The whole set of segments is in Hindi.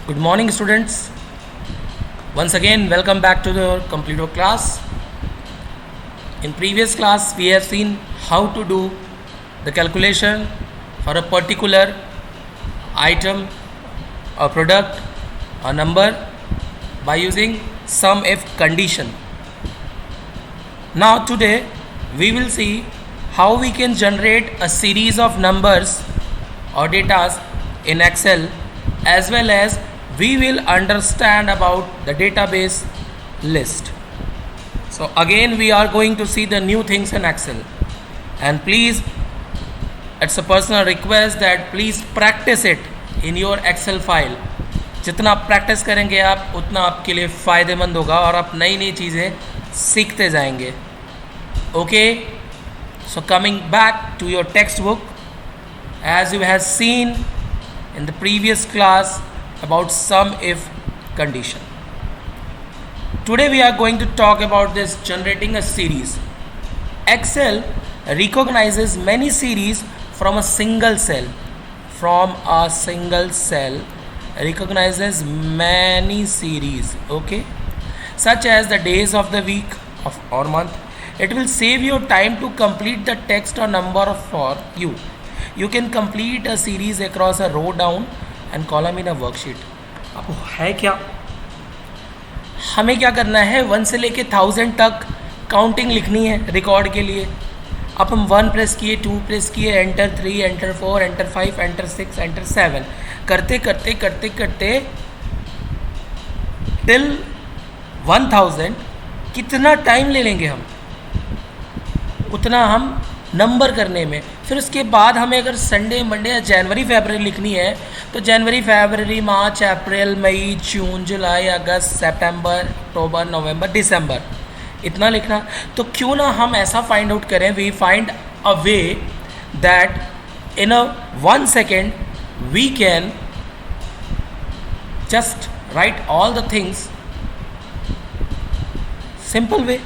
Good morning, students. Once again, welcome back to the Complete Work class. In previous class, we have seen how to do the calculation for a particular item, a product, a number by using sum if condition. Now today, we will see how we can generate a series of numbers or data in Excel, as well as we will understand about the database list. So again we are going to see the new things in Excel, and please, it's a personal request that please practice it in your Excel file. जितना आप प्रैक्टिस करेंगे आप उतना आपके लिए फ़ायदेमंद होगा और आप नई नई चीज़ें सीखते जाएंगे. Okay, so coming back to your textbook, as you have seen in the previous class about sum if condition. Today we are going to talk about this generating a series. Excel recognizes many series from a single cell. From a single cell recognizes many series, okay, such as the days of the week of or month. It will save your time to complete the text or number for you. You can complete a series across a row down and column in a worksheet. अब है क्या, हमें क्या करना है, 1 से लेके 1000 तक काउंटिंग लिखनी है रिकॉर्ड के लिए. अब हम 1 प्रेस किए, 2 प्रेस किए, enter 3, enter 4, enter 5, enter 6, enter 7 करते करते करते करते टिल 1000 कितना टाइम ले लेंगे हम, उतना हम नंबर करने में. फिर उसके बाद हमें अगर संडे, मंडे या जनवरी फरवरी लिखनी है तो जनवरी, फरवरी, मार्च, अप्रैल, मई, जून, जुलाई, अगस्त, सितंबर, अक्टूबर, नवंबर, दिसंबर, इतना लिखना. तो क्यों ना हम ऐसा फाइंड आउट करें, we find a way that in a 1 second we can just write all the things simple way.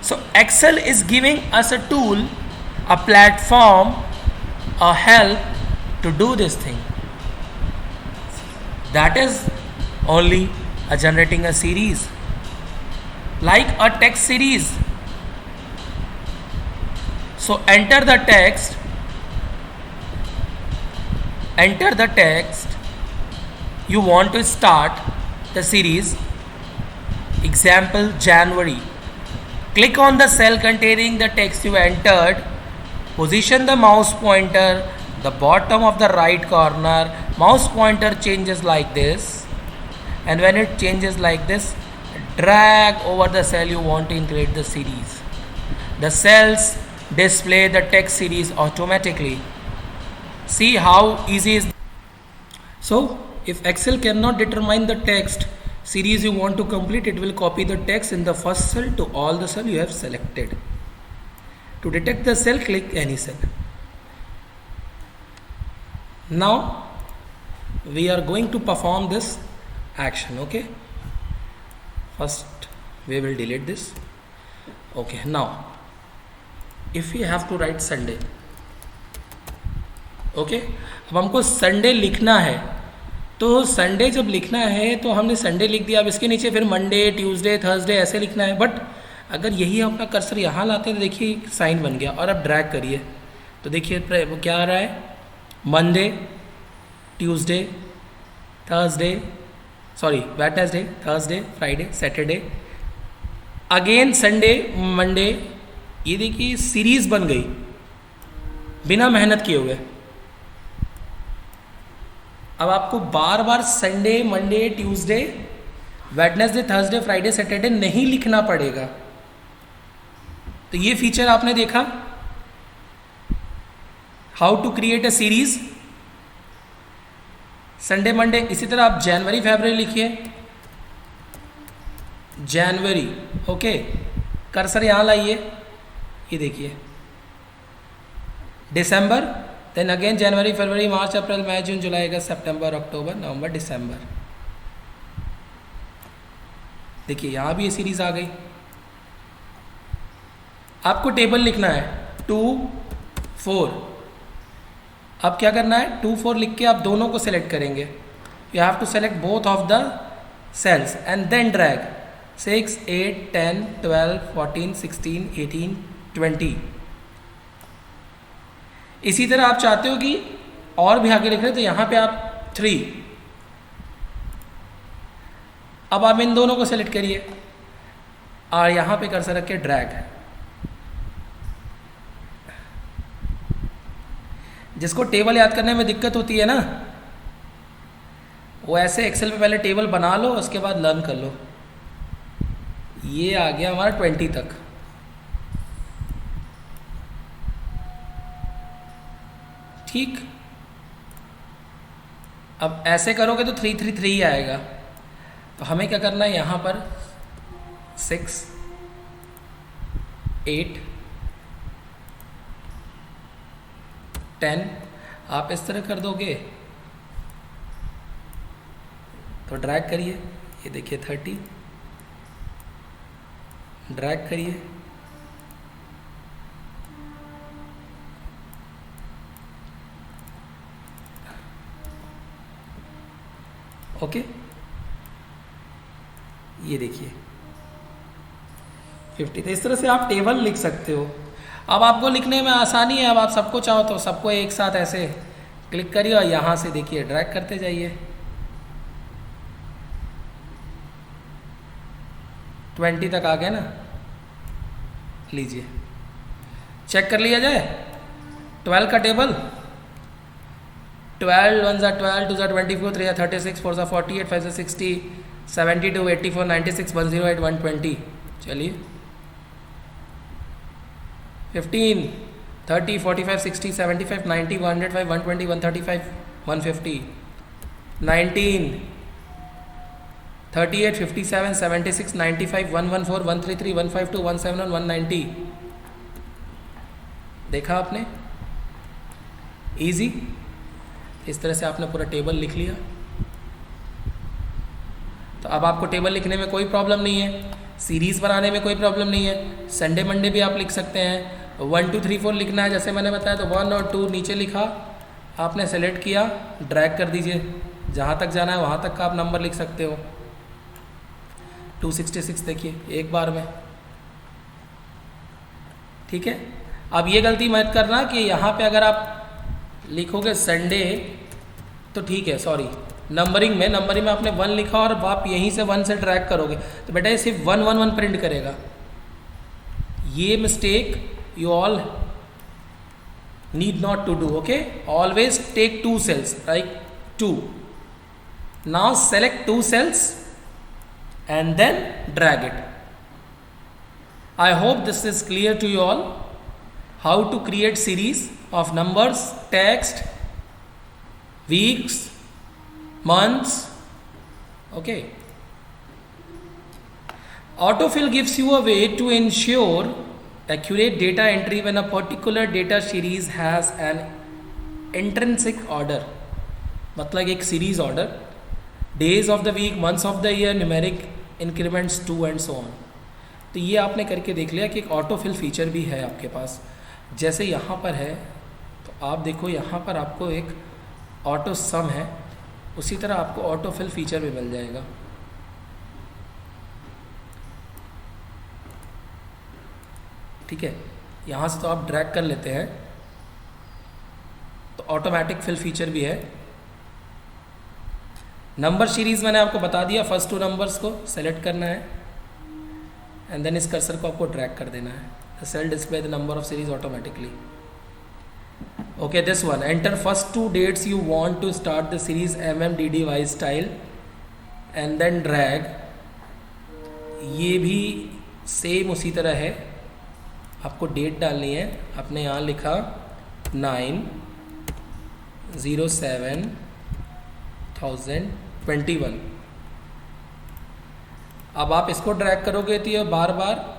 So Excel is giving us a tool, a platform, a help to do this thing. That is only generating a series, like a text series. So enter the text. Enter the text. You want to start the series. Example January. Click on the cell containing the text you entered. Position the mouse pointer the bottom of the right corner. Mouse pointer changes like this, and when it changes like this, drag over the cell you want to include the series. The cells display the text series automatically. See how easy is. So if Excel cannot determine the text series you want to complete, it will copy the text in the first cell to all the cell you have selected. To detect the cell, click any cell. Now we are going to perform this action. Okay, first we will delete this. Okay, now if we have to write Sunday, okay, अब हमको संडे लिखना है, तो संडे जब लिखना है तो हमने संडे लिख दिया. अब इसके नीचे फिर मंडे, ट्यूसडे, थर्सडे ऐसे लिखना है. बट अगर यही अपना कर्सर यहाँ लाते हैं तो देखिए साइन बन गया. और अब ड्रैग करिए तो देखिए वो क्या आ रहा है, Monday, Tuesday, Thursday, sorry Wednesday, Thursday, Friday, Saturday, again Sunday, Monday. ये देखिए सीरीज बन गई बिना मेहनत किए हुए. अब आपको बार बार Sunday, Monday, Tuesday, Wednesday, Thursday, Friday, Saturday नहीं लिखना पड़ेगा. तो ये फीचर आपने देखा, how to create a series. Sunday, Monday. इसी तरह आप जनवरी, फरवरी लिखिए. जनवरी, ओके, कर्सर यहां लाइए, ये देखिए. दिसंबर, देन अगेन जनवरी, फरवरी, मार्च, अप्रैल, मई, जून, जुलाई, अगस्त, सितंबर, अक्टूबर, नवंबर, दिसंबर. देखिए यहां भी ये सीरीज आ गई. आपको टेबल लिखना है 2, 4. अब क्या करना है, 2 4 लिख के आप दोनों को सेलेक्ट करेंगे. you have to select both of the cells and then drag 6, 8, 10, 12, 14, 16, 18, 20. इसी तरह आप चाहते हो कि और भी आगे लिख रहे तो यहाँ पे आप 3, अब आप इन दोनों को सेलेक्ट करिए और यहाँ पे कर्सर रख के ड्रैग। जिसको टेबल याद करने में दिक्कत होती है ना, वो ऐसे एक्सेल पे पहले टेबल बना लो, उसके बाद लर्न कर लो। ये आ गया हमारा 20 तक। ठीक, अब ऐसे करोगे तो 3, 3, 3 ही आएगा। तो हमें क्या करना है, यहाँ पर 6, 8, 10 आप इस तरह कर दोगे तो ड्रैग करिए, ये देखिए 30, ड्रैग करिए, ओके, ये देखिए 50। तो इस तरह से आप टेबल लिख सकते हो। अब आपको लिखने में आसानी है, अब आप सबको चाहो तो सबको एक साथ ऐसे क्लिक करिए और यहाँ से देखिए ड्रैग करते जाइए। 20 तक आ गए ना, लीजिए चेक कर लिया जाए। 12 का टेबल, 12 1 ज़ा 12, 2 ज़ा 24, 3 ज़ा 36, 4 ज़ा 48, 5 ज़ा 60, 72, 84, 96, 108, 120। चलिए 15, 30, 45, 60, 75, 90, 105, 120, 135, 150, 19, 38, 57, 76, 95, 114, 133, 152, 171, 190। देखा आपने, इजी। इस तरह से आपने पूरा टेबल लिख लिया। तो अब आपको टेबल लिखने में कोई प्रॉब्लम नहीं है, सीरीज़ बनाने में कोई प्रॉब्लम नहीं है। संडे मंडे भी आप लिख सकते हैं। 1 2 3 4 लिखना है जैसे मैंने बताया, तो 1 और 2 नीचे लिखा, आपने सेलेक्ट किया, ड्रैग कर दीजिए, जहाँ तक जाना है वहाँ तक का आप नंबर लिख सकते हो। 266 देखिए एक बार में, ठीक है। अब ये गलती मत करना कि यहाँ पे अगर आप लिखोगे संडे तो ठीक है, सॉरी, नंबरिंग में आपने 1 लिखा और आप यहीं से 1 से ट्रैक करोगे तो बेटा ये सिर्फ 1 1 1 प्रिंट करेगा। ये mistake you all need not to do, okay? Always take 2 cells, like 2. Now select 2 cells and then drag it. I hope this is clear to you all, how to create series of numbers, text, weeks, months, okay? Autofill gives you a way to ensure accurate data entry when a particular data series has an intrinsic order, मतलब एक series order, days of the week, months of the year, numeric increments 2 and so on. तो ये आपने करके देख लिया कि एक ऑटोफिल फीचर भी है आपके पास। जैसे यहाँ पर है तो आप देखो, यहाँ पर आपको एक ऑटो सम है, उसी तरह आपको ऑटोफिल फीचर भी मिल जाएगा। ठीक है, यहाँ से तो आप ड्रैग कर लेते हैं, तो ऑटोमेटिक फिल फीचर भी है। नंबर सीरीज मैंने आपको बता दिया, फर्स्ट 2 नंबर्स को सेलेक्ट करना है एंड देन इस कर्सर को आपको ड्रैग कर देना है। The cell display the number of series automatically. Okay, this one, enter first 2 dates you want to start the series MMDDY style and then drag. ये भी सेम उसी तरह है, आपको डेट डालनी है। आपने यहाँ लिखा 9/07/2021। अब आप इसको ड्रैग करोगे तो ये बार बार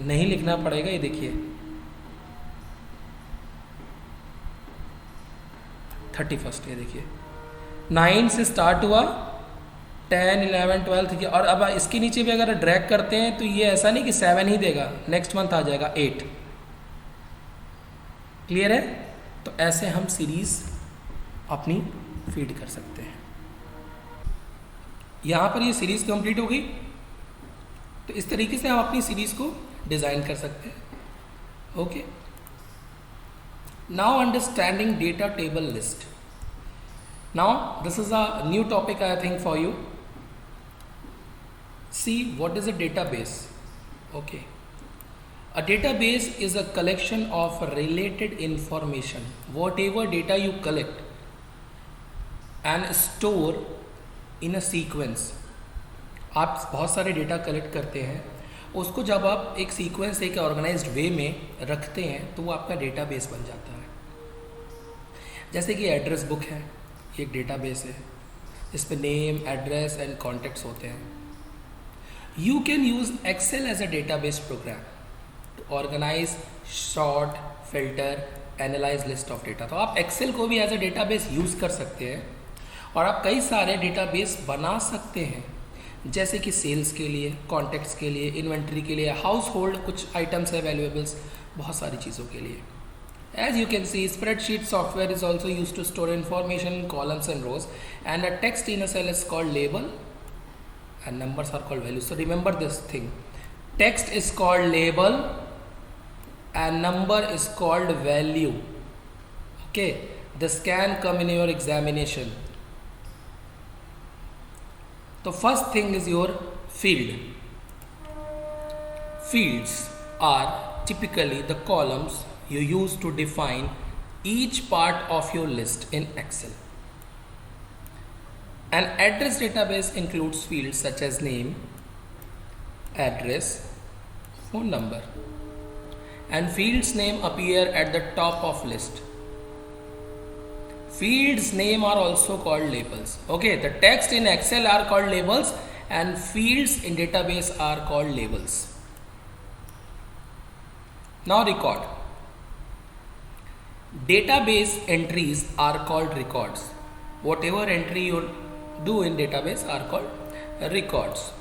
नहीं लिखना पड़ेगा। ये देखिए 31, ये देखिए 9 से स्टार्ट हुआ, 10, 11, 12 और अब इसके नीचे भी अगर ड्रैग करते हैं तो ये ऐसा नहीं कि 7 ही देगा, नेक्स्ट मंथ आ जाएगा 8। क्लियर है? तो ऐसे हम सीरीज अपनी फीड कर सकते हैं। यहाँ पर ये सीरीज कंप्लीट हो गई। तो इस तरीके से हम अपनी सीरीज को डिजाइन कर सकते हैं। Okay, now understanding data table list. Now this is a new topic I think for you. See what is a database. Okay, a database is a collection of related information, whatever data you collect and store in a sequence. आप बहुत सारे डेटा कलेक्ट करते हैं, उसको जब आप एक सीक्वेंस एक ऑर्गेनाइज्ड वे में रखते हैं तो वो आपका डेटाबेस बन जाता है। जैसे कि एड्रेस बुक है, ये एक डेटाबेस है जिसपे नेम, एड्रेस एंड कॉन्टेक्ट्स होते हैं। You can use Excel as a database program to organize, sort, filter, analyze list of data। तो आप Excel को भी एज a database यूज़ कर सकते हैं और आप कई सारे डेटाबेस बना सकते हैं, जैसे कि सेल्स के लिए, कॉन्टैक्ट्स के लिए, इन्वेंट्री के लिए, हाउस होल्ड कुछ आइटम्स है वैल्यूएबल्स, बहुत सारी चीज़ों के लिए। As you can see, spreadsheet software is also used to store information in columns and rows, and a text in a cell is called label and numbers are called values. So remember this thing, text is called label and number is called value. Okay, this can come in your examination. The first thing is your field. Fields are typically the columns you use to define each part of your list in Excel. An address database includes fields such as name, address, phone number, and fields name appear at the top of list. Fields name are also called labels. Okay, the text in Excel are called labels and fields in database are called labels. Now record. Database entries are called records. Whatever entry you do in database are called records.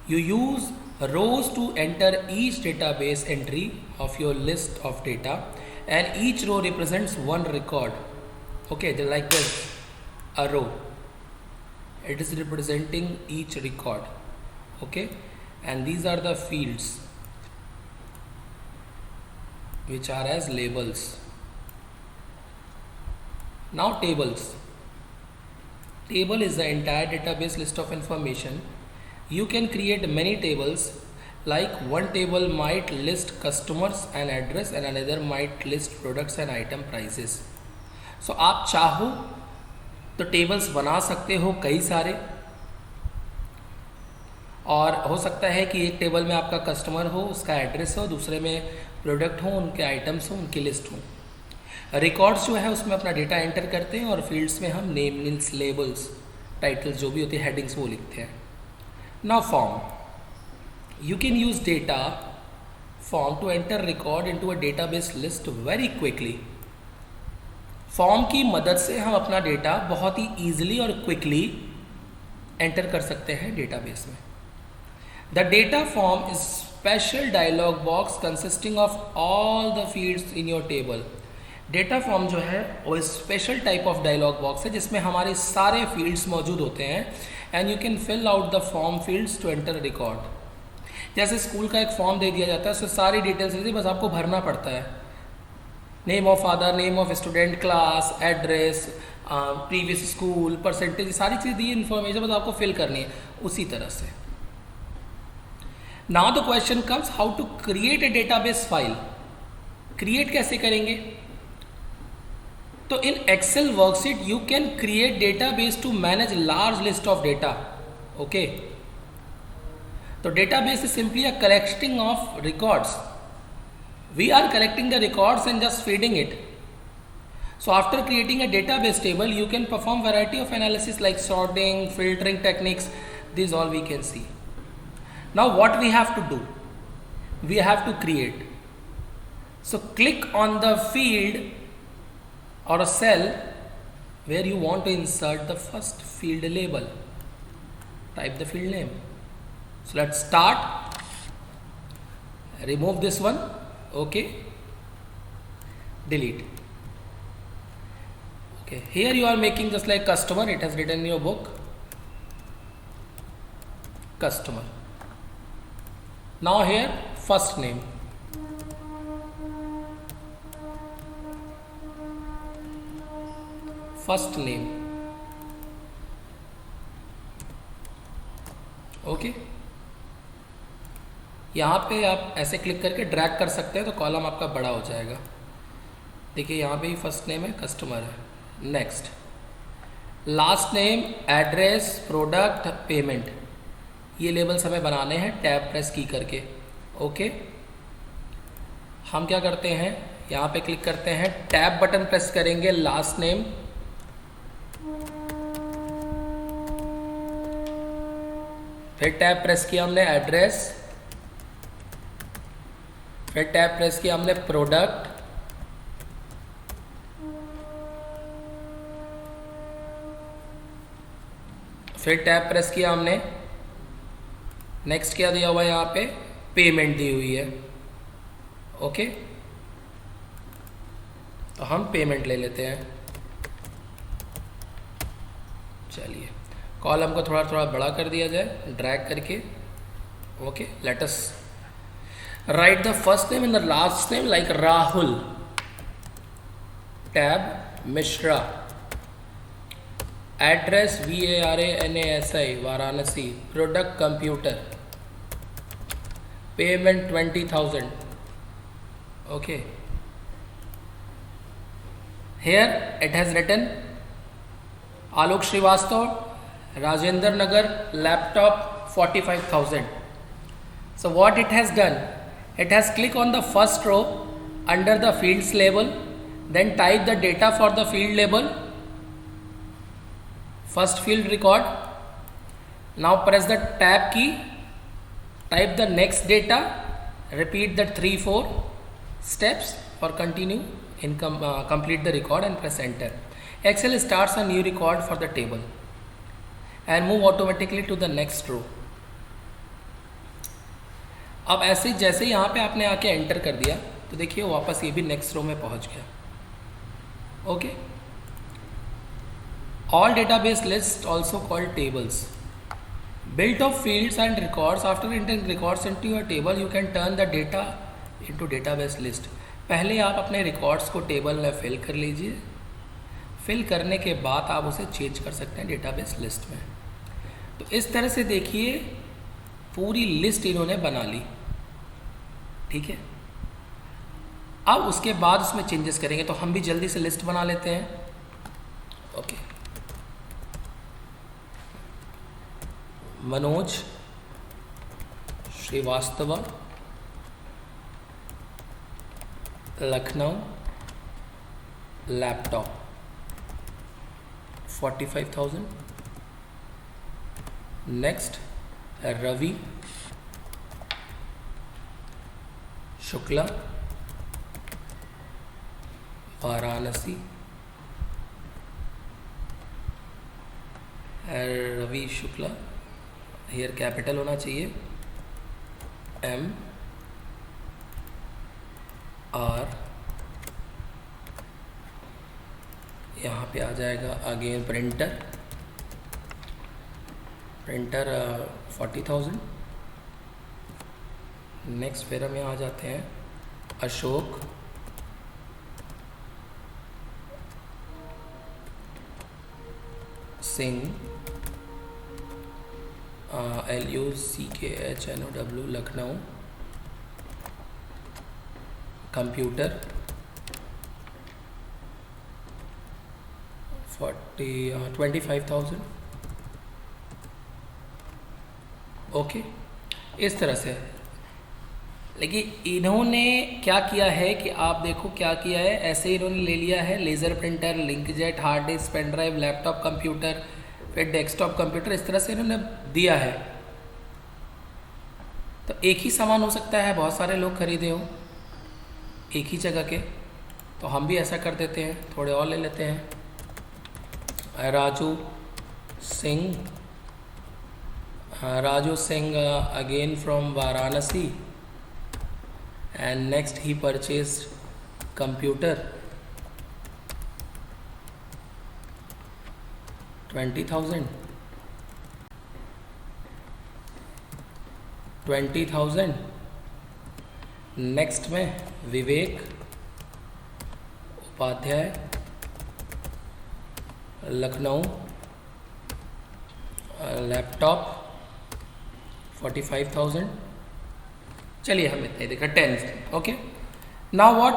You use rows to enter each database entry of your list of data, and each row represents one record. Okay, they're like this, a row. It is representing each record. Okay, and these are the fields which are as labels. Now tables. Table is the entire database list of information. You can create many tables, like one table might list customers and address and another might list products and item prices. So आप चाहो तो टेबल्स बना सकते हो कई सारे, और हो सकता है कि एक टेबल में आपका कस्टमर हो, उसका एड्रेस हो, दूसरे में प्रोडक्ट हो, उनके आइटम्स हो, उनकी लिस्ट हो। रिकॉर्ड्स जो है उसमें अपना डेटा एंटर करते हैं और फील्ड्स में हम नेम, नील्स, लेबल्स, टाइटल्स जो भी होती है, हेडिंग्स, वो लिखते हैं। Now form, you can use data form to enter record into a database list very quickly. Form की मदद से हम अपना डेटा बहुत ही ईजिली और क्विकली एंटर कर सकते हैं डेटाबेस में। The data form is special dialog box consisting of all the fields in your table. Data form जो है वो special type of dialog box है जिसमें हमारे सारे फील्ड्स मौजूद होते हैं, and you can fill out the form fields to enter record. जैसे स्कूल का एक फॉर्म दे दिया जाता है, उसमें सारी डिटेल्स रहती है, बस आपको भरना पड़ता है। Name of father, name of student, class, address, previous school, percentage, सारी चीज़ दी इन्फॉर्मेशन बस आपको फिल करनी है उसी तरह से। Now the question comes, how to create a database file. Create कैसे करेंगे? तो in Excel worksheet you can create database to manage large list of data. Okay, तो database is simply a collecting of records. We are collecting the records and just feeding it. So after creating a database table, you can perform variety of analysis like sorting, filtering techniques. These all we can see. Now what we have to do? We have to create. So click on the field or a cell where you want to insert the first field label. Type the field name. So let's start. Remove this one. Okay. Delete. Okay. Here you are making just like customer. It has written in your book. customer. Now here first name. First name. Okay, यहाँ पे आप ऐसे क्लिक करके ड्रैग कर सकते हैं तो कॉलम आपका बड़ा हो जाएगा. देखिए यहाँ पे ही फर्स्ट नेम है, कस्टमर है. Next last name, address, product, payment, ये लेबल्स हमें बनाने हैं टैब प्रेस की करके. ओके, हम क्या करते हैं, यहाँ पे क्लिक करते हैं, टैब बटन प्रेस करेंगे, लास्ट नेम, फिर टैब प्रेस किया हमने एड्रेस, फिर टैब प्रेस किया हमने प्रोडक्ट, फिर टैब प्रेस किया हमने, नेक्स्ट क्या दिया हुआ है यहाँ पे, पेमेंट दी हुई है. ओके, तो हम पेमेंट ले लेते हैं. चलिए कॉलम को थोड़ा थोड़ा बड़ा कर दिया जाए ड्रैग करके. Okay, let us right the first name and the last name like Rahul. Tab Mishra, address VARANASI Varanasi, product computer, payment 20,000. Okay, here it has written Alok Srivastava, Rajendra Nagar, laptop 45,000. So what it has done, it has click on the first row under the fields label, then type the data for the field label, first field record. Now press the tab key, type the next data, repeat the 3-4 steps or continue in complete the record and press enter. Excel starts a new record for the table and move automatically to the next row. अब ऐसे जैसे यहाँ पे आपने आके एंटर कर दिया तो देखिए वापस ये भी नेक्स्ट रो में पहुँच गया. Okay, all database lists also called tables built of fields and records. After entering records into your table you can turn the data into database list. पहले आप अपने रिकॉर्ड्स को टेबल में फिल कर लीजिए, फिल करने के बाद आप उसे चेंज कर सकते हैं डेटाबेस लिस्ट में. तो इस तरह से देखिए पूरी लिस्ट इन्होंने बना ली. ठीक है, अब उसके बाद उसमें चेंजेस करेंगे तो हम भी जल्दी से लिस्ट बना लेते हैं. Okay, Manoj Srivastava, Lucknow, laptop 45,000. Next Ravi Shukla, Varanasi, Ravi Shukla, here capital होना चाहिए, MR, यहाँ पे आ जाएगा अगेन प्रिंटर 40,000. नेक्स्ट फिर हम यहाँ आ जाते हैं Ashok, Singh, LUCKHNOW, Lucknow, computer 25,000. Okay, इस तरह से. लेकिन इन्होंने क्या किया है कि आप देखो क्या किया है, ऐसे इन्होंने ले लिया है laser printer, inkjet, hard disk, pen drive, laptop computer, फिर डेस्कटॉप कंप्यूटर, इस तरह से इन्होंने दिया है. तो एक ही सामान हो सकता है बहुत सारे लोग खरीदे हो एक ही जगह के, तो हम भी ऐसा कर देते हैं, थोड़े और ले लेते हैं. Raju Singh again from Varanasi, and next he purchased computer 20,000. 20,000। Next में विवेक उपाध्याय लखनऊ लैपटॉप 45,000। चलिए हम इतने देखा 10। Okay, now what,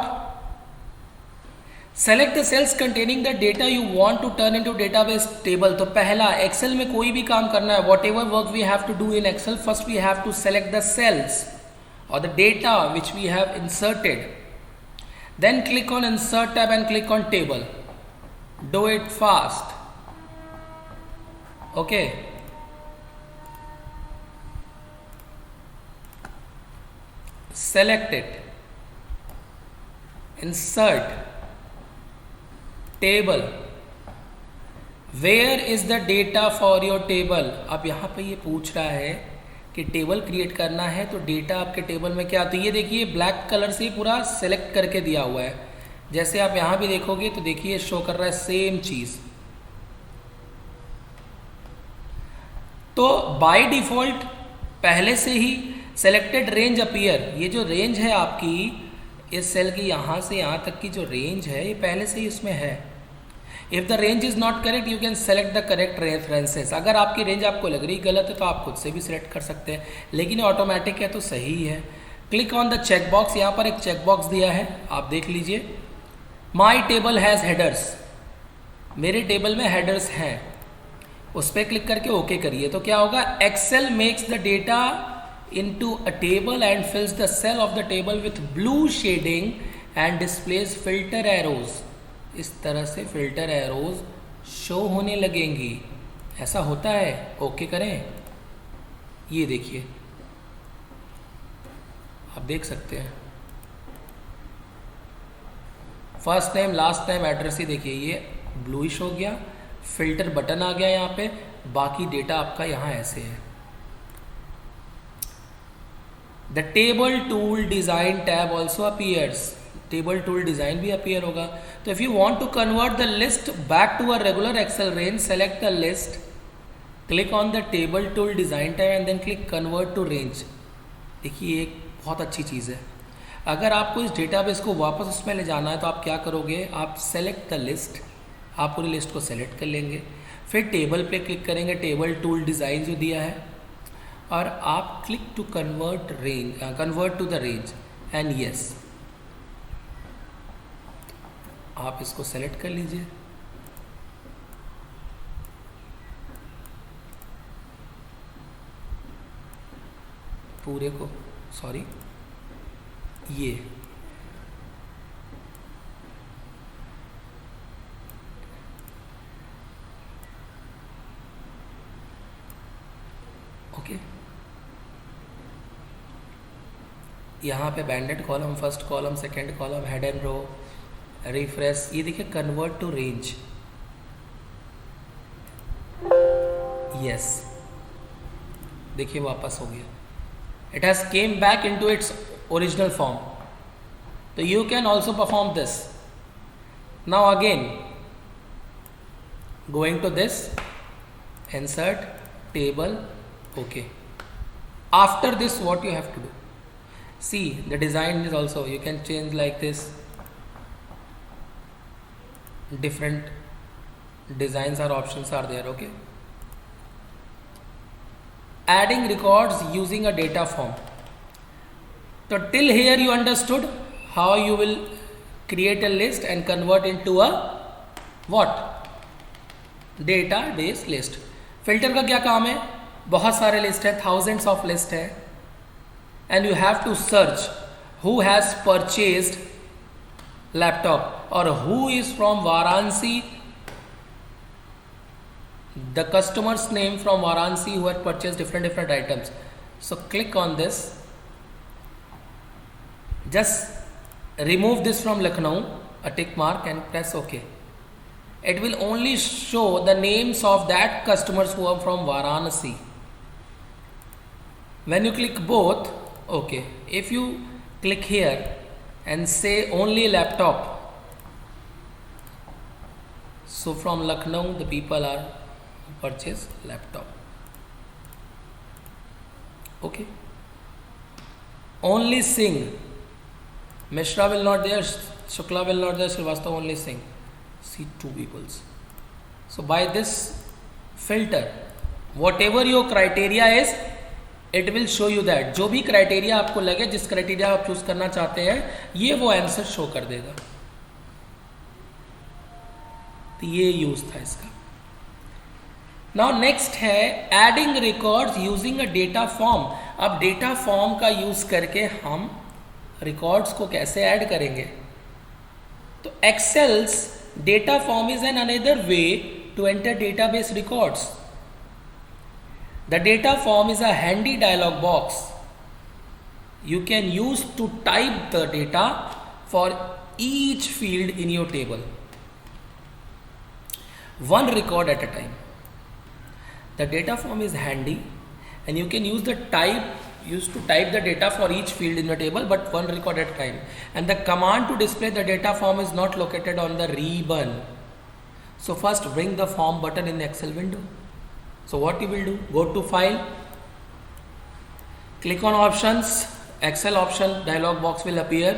select the cells containing the data you want to turn into database table. तो पहला, एक्सेल में कोई भी काम करना है, whatever work we have to do in Excel, first we have to select the cells or the data which we have inserted, then click on insert tab and click on table. Do it fast. Okay, select it, insert table. Where is the data for your table? अब यहाँ पे ये पूछ रहा है कि टेबल क्रिएट करना है, तो डेटा आपके टेबल में क्या आता है, ये देखिए ब्लैक कलर से पूरा सेलेक्ट करके दिया हुआ है। जैसे आप यहाँ भी देखोगे तो देखिए शो कर रहा है सेम चीज़। तो बाय डिफ़ॉल्ट पहले से ही सेलेक्टेड रेंज अपीयर, ये जो रेंज है आपकी इस सेल की यहाँ से यहाँ तक की जो रेंज है ये पहले से ही उसमें है। If the range is not correct you can select the correct references. अगर आपकी रेंज आपको लग रही गलत है तो आप खुद से भी सिलेक्ट कर सकते हैं, लेकिन ऑटोमेटिक है तो सही है। Click on the check box, यहाँ पर एक चेक बॉक्स दिया है, आप देख लीजिए। माई टेबल हैज़ हेडर्स, मेरे टेबल में हेडर्स हैं, उस पर क्लिक करके ओके करिए। तो क्या होगा, Excel makes the data into a table and fills the cell of the table with blue shading and displays filter arrows. इस तरह से फिल्टर एरोज शो होने लगेंगी, ऐसा होता है। ओके करें, ये देखिए आप देख सकते हैं, first name last name address ही देखिए ये ब्लूइश हो गया, फिल्टर बटन आ गया यहाँ पे, बाकी डेटा आपका यहाँ ऐसे है। The table tool design tab also appears, table tool design भी अपीयर होगा। तो if you want to convert the list back to a regular Excel range, select the list, click on the table tool design tab and then click convert to range. देखिए एक बहुत अच्छी चीज़ है, अगर आपको इस डेटाबेस को वापस उसमें ले जाना है तो आप क्या करोगे, आप सेलेक्ट द लिस्ट, आप पूरी लिस्ट को सेलेक्ट कर लेंगे, फिर टेबल पे क्लिक करेंगे, टेबल टूल डिज़ाइन जो दिया है, और आप click to convert range, convert to the range and yes, आप इसको सेलेक्ट कर लीजिए। पूरे को, सॉरी ये ओके, यहाँ पे banded column, first column, second column, head and row, refresh, ये देखिए कन्वर्ट टू रेंज, यस देखिए वापस हो गया, it has came back into its original form. तो you can also perform this. Now again going to this, insert table, okay. After this what you have to do, see the design is also, you can change like this, different designs or options are there, okay. Adding records using a data form. So till here you understood how you will create a list and convert into a what, database list. Filter का क्या काम है, बहुत सारे लिस्ट है, थाउजेंड्स ऑफ लिस्ट है, and you have to search who has purchased laptop और who is from Varanasi, the customer's name from Varanasi who had purchased different items. So click on this, just remove this from Lucknow, a tick mark, and press OK. It will only show the names of that customers who are from Varanasi. When you click both, OK. If you click here and say only laptop, so from Lucknow the people are purchase laptop, okay. only Singh. Mishra will not there, Shukla will not there, Srivastava only Singh. See, two peoples. So by this filter, whatever your criteria is, it will show you that. जो भी क्राइटेरिया आपको लगे, जिस क्राइटेरिया आप चूज करना चाहते हैं, ये वो आंसर शो कर देगा. तो ये यूज था इसका. नाउ नेक्स्ट है adding records using a data form. अब डेटा फॉर्म का यूज करके हम रिकॉर्ड्स को कैसे ऐड करेंगे. तो Excel's data form is an another way to enter database records. The data form is a handy dialog box you can use to type the data for each field in your table, one record at a time. The data form is handy and you can use to type the data for each field in the table, but one record at a time. And the command to display the data form is not located on the ribbon. So first bring the form button in the Excel window. So what you will do, go to file, click on options, Excel option dialog box will appear.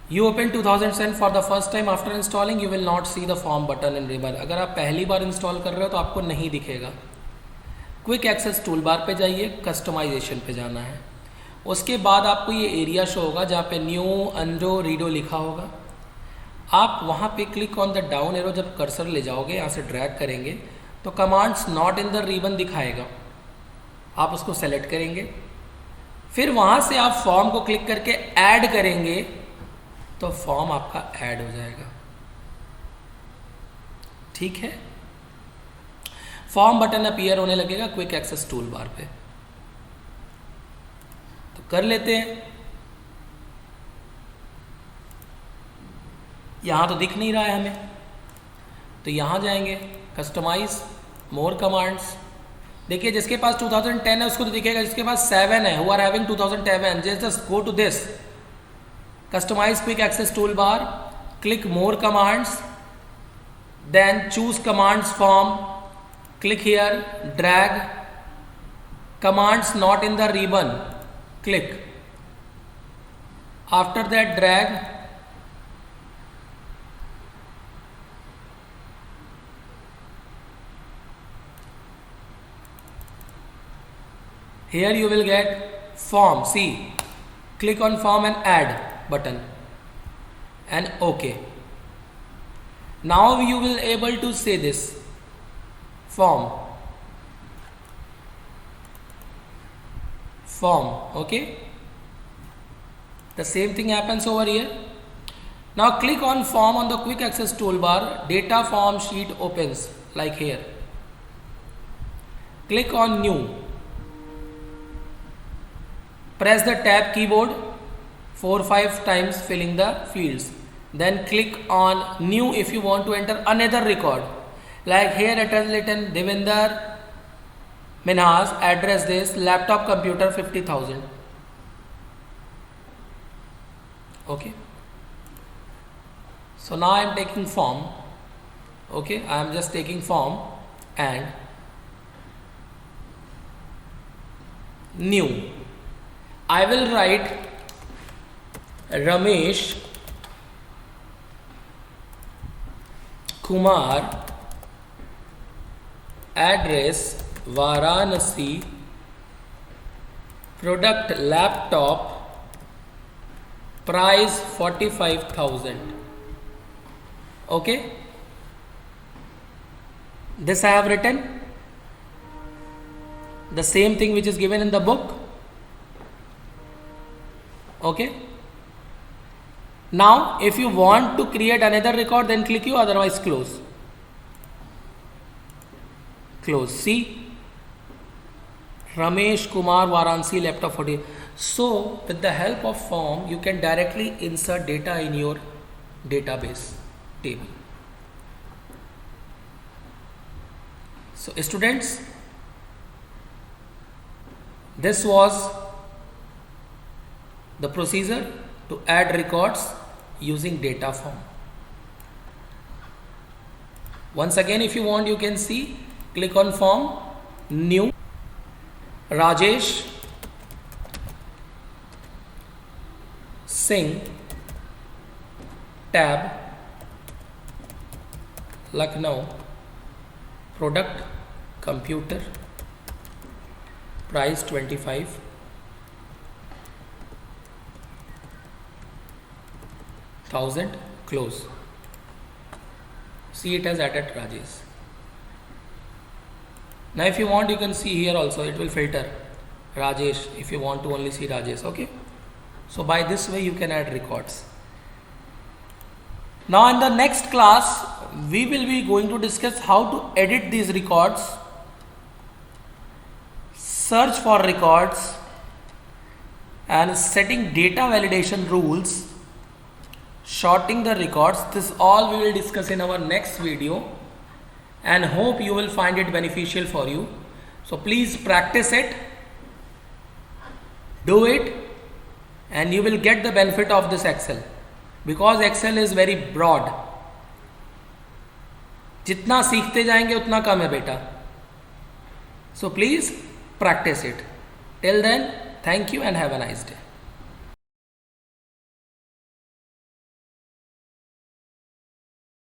You open 2007 for the first time. After installing you will not see the form button and ribbon. अगर आप पहली बार इंस्टॉल कर रहे हो तो आपको नहीं दिखेगा. क्विक एक्सेस टूल बार पे जाइए, कस्टमाइजेशन पे जाना है. उसके बाद आपको ये एरिया शो होगा जहाँ पे न्यू अंडो रीडो लिखा होगा. आप वहाँ पे click on the down arrow, जब कर्सर ले जाओगे यहाँ से ड्रैग करेंगे तो commands not in the ribbon दिखाएगा. आप उसको सेलेक्ट करेंगे, फिर वहाँ से आप फॉर्म को क्लिक करके ऐड करेंगे तो फॉर्म आपका ऐड हो जाएगा. ठीक है. फॉर्म बटन अपीयर होने लगेगा क्विक एक्सेस टूल बार पे. तो कर लेते हैं. यहां तो दिख नहीं रहा है हमें, तो यहां जाएंगे कस्टमाइज, मोर कमांड्स. देखिए जिसके पास 2010 है उसको तो दिखेगा, जिसके पास 7 है, who are having 2007, just go to this customize quick access tool bar, click more commands, then choose commands form, click here, drag, commands not in the ribbon, click. After that drag, here you will get form. See, click on form and add button and OK. Now you will able to say this form, okay. The same thing happens over here. Now click on form on the quick access toolbar, data form sheet opens like here. Click on new, press the tab keyboard 4-5 times filling the fields, then click on new if you want to enter another record. Like here it has written Devinder Minhas, address this, laptop computer 50,000. Okay. So now I am taking form. Okay, I am just taking form and new. I will write Ramesh Kumar, address Varanasi, product laptop, price 45,000. Okay, this I have written, the same thing which is given in the book. Okay, now if you want to create another record, then click you, otherwise close. Close. See, Ramesh Kumar Varanasi, laptop 40. So with the help of form you can directly insert data in your database table. So students, this was the procedure to add records using data form. Once again, if you want, you can see, click on form, new, Rajesh, Sing, tab, Lucknow, product, computer, price 25, thousand, close. See, it has added Rajesh. Now if you want, you can see here also, it will filter Rajesh if you want to only see Rajesh. Okay, so by this way you can add records. Now in the next class we will be going to discuss how to edit these records, search for records, and setting data validation rules, sorting the records. This all we will discuss in our next video, and hope you will find it beneficial for you. So please practice it, do it, and you will get the benefit of this Excel, because Excel is very broad. जितना सीखते जाएंगे उतना कम है बेटा. So please practice it. Till then, thank you and have a nice day.